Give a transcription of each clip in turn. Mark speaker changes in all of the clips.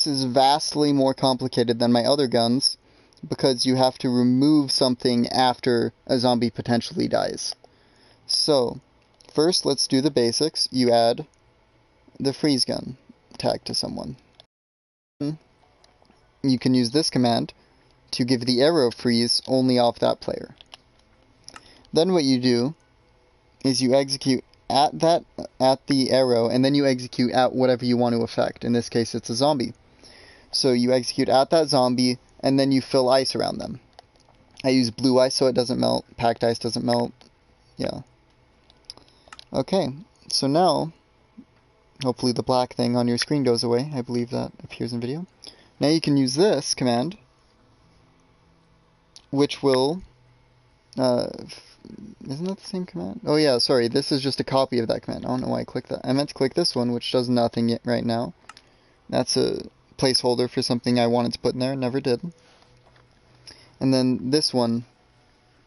Speaker 1: This is vastly more complicated than my other guns, because you have to remove something after a zombie potentially dies. So, first let's do the basics. You add the freeze gun tag to someone. You can use this command to give the arrow freeze only off that player. Then what you do is you execute at the arrow, and then you execute at whatever you want to affect. In this case, it's a zombie. So you execute at that zombie, and then you fill ice around them. I use blue ice so it doesn't melt. Packed ice doesn't melt. Yeah. Okay, so now, hopefully the black thing on your screen goes away. I believe that appears in video. Now you can use this command, which will, isn't that the same command? Oh yeah, sorry, this is just a copy of that command. I don't know why I clicked that. I meant to click this one, which does nothing yet right now. That's a placeholder for something I wanted to put in there, never did. And then this one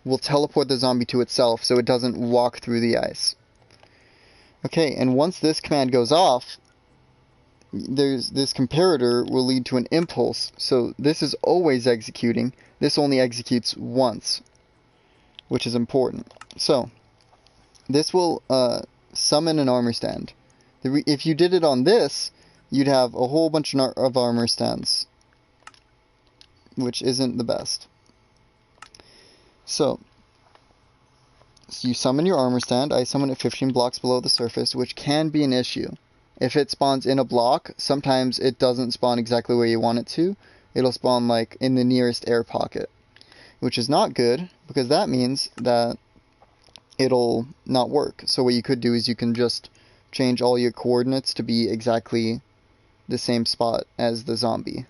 Speaker 1: will teleport the zombie to itself so it doesn't walk through the ice. Okay, and once this command goes off, this comparator will lead to an impulse. So this is always executing. This only executes once, which is important. So this will summon an armor stand. If you did it on this, you'd have a whole bunch of armor stands, which isn't the best. So you summon your armor stand. I summon it 15 blocks below the surface, which can be an issue. If it spawns in a block, sometimes it doesn't spawn exactly where you want it to. It'll spawn like in the nearest air pocket, which is not good, because that means that it'll not work. So what you could do is you can just change all your coordinates to be exactly the same spot as the zombie,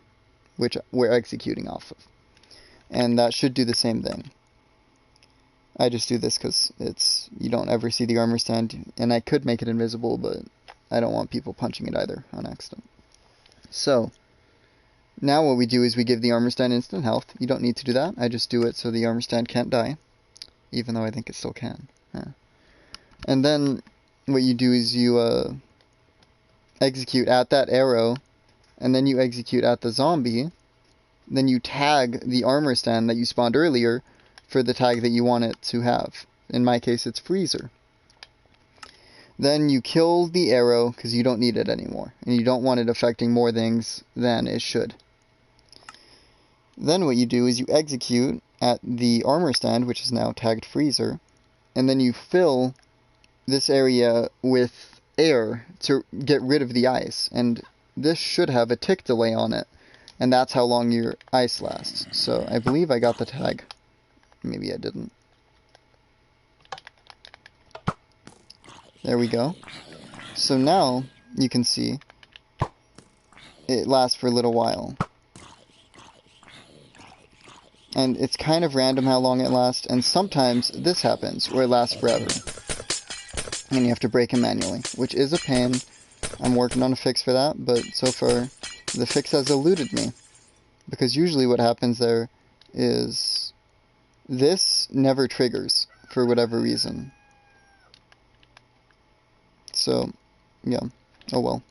Speaker 1: which we're executing off of. And that should do the same thing. I just do this because you don't ever see the armor stand, and I could make it invisible, but I don't want people punching it either on accident. So now what we do is we give the armor stand instant health. You don't need to do that. I just do it so the armor stand can't die, even though I think it still can. Yeah. And then what you do is you execute at that arrow, and then you execute at the zombie. Then you tag the armor stand that you spawned earlier for the tag that you want it to have. In my case, it's freezer. Then you kill the arrow because you don't need it anymore, and you don't want it affecting more things than it should. Then what you do is you execute at the armor stand, which is now tagged freezer, and then you fill this area with air to get rid of the ice, and this should have a tick delay on it, and that's how long your ice lasts. So I believe I got the tag. Maybe I didn't. There we go. So now you can see it lasts for a little while. And it's kind of random how long it lasts, and sometimes this happens where it lasts forever. And you have to break it manually, which is a pain. I'm working on a fix for that, but so far the fix has eluded me. Because usually what happens there is this never triggers for whatever reason. So, yeah. Oh well.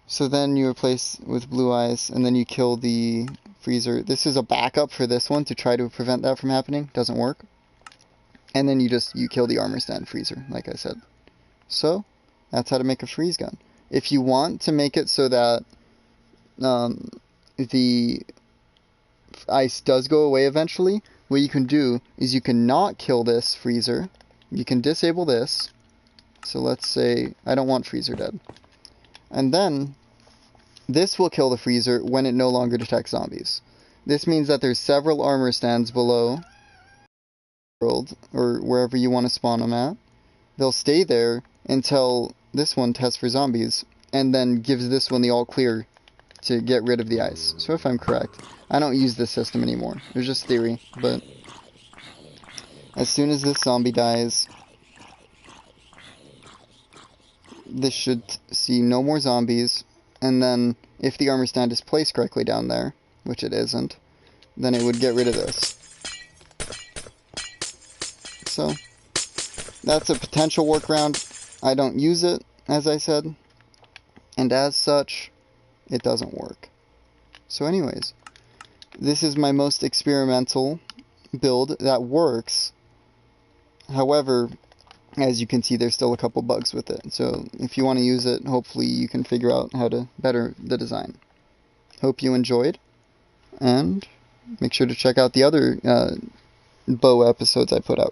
Speaker 1: So then you replace with blue ice, and then you kill the freezer. This is a backup for this one to try to prevent that from happening. Doesn't work. And then you kill the armor stand freezer, like I said. So, that's how to make a freeze gun. If you want to make it so that the ice does go away eventually, what you can do is you can not kill this freezer. You can disable this. So let's say I don't want freezer dead. And then this will kill the freezer when it no longer detects zombies. This means that there's several armor stands below the world, or wherever you want to spawn them at. They'll stay there until this one tests for zombies, and then gives this one the all clear to get rid of the ice. So if I'm correct, I don't use this system anymore. It was just theory, but as soon as this zombie dies, this should see no more zombies, and then if the armor stand is placed correctly down there, which it isn't, then it would get rid of this. So that's a potential workaround. I don't use it, as I said, and as such, it doesn't work. So anyways, this is my most experimental build that works. However, as you can see, there's still a couple bugs with it. So if you want to use it, hopefully you can figure out how to better the design. Hope you enjoyed, and make sure to check out the other bow episodes I put out recently.